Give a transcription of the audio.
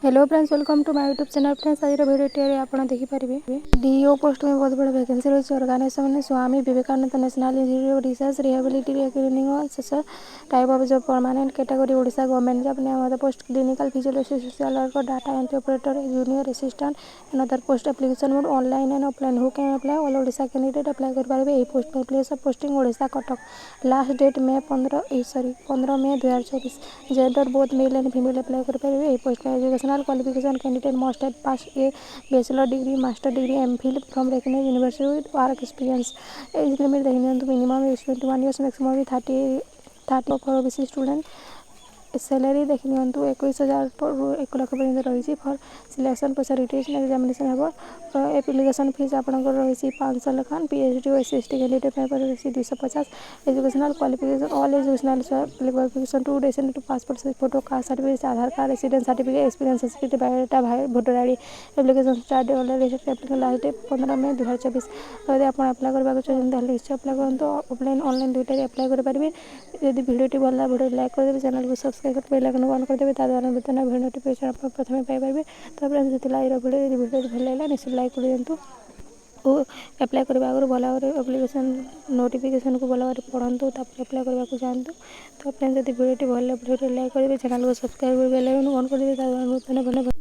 Hello friends, welcome to my YouTube channel. Friends, आज video आप देखिपारे डीओ पोस्ट में बहुत बड़ा वैकेंसी रही है। Organisation Swami Vivekananda national institute of research rehabilitation type of job permanent category Odisha government job ने post clinical physiology social worker data entry operator junior assistant and other post application mode online and offline who can apply all Odisha candidate apply कर पारे। Post place of posting Odisha Cuttack last date में 15 मई 2024। Gender both male and female apply कर पारे। Post educational qualification candidate must have pass a bachelor degree master degree MPhil from recognised university with work experience. Age limit देखिए minimum age 21 years maximum 30 for OBC student. Salary देखि नियंतु 21,000 ରୁ 1 लाख पर्यंत रही। For selection पैसा written examination हम application fees आपंकर रही 500 लेखान। पीएचडी और एससी कैंडिडेट रही 250। Educational qualification all educational qualification to डेसन two passport size photo caste certificate आधार card residence certificate experience certificate biodata voter ID. Application start online last date 15 मई 2024। यदि आप apply करने चाहते निश्चय अप्लाई करूँ। ऑफलाइन ऑनलाइन दुईटा apply करेंगे। यदि भिडियो भल लगा भिडियो लाइक करदेवे, चैनल को सब्सक्राइब कर बेल आइकन ऑन करदेवे। ताद्वारा नूतन भिडियो नोटिफिकेशन आप प्रथम पाइबे। तो फ्रेंड्स, भिडियो भल लगा निश्चय लाइक कर दिंतु और अप्लाई करने आगे भल भाव एप्लिकेशन नोटिफिकेशन को भल भाव पढ़ु अप्लाई करने को चाहूँ। तो फ्रेंड्स, यदि भिडियो भल भिडियो लाइक करेंगे, चैनल को सब्सक्राइब कर बेल आइकन ऑन करदेवे। ताद्वारा नूतन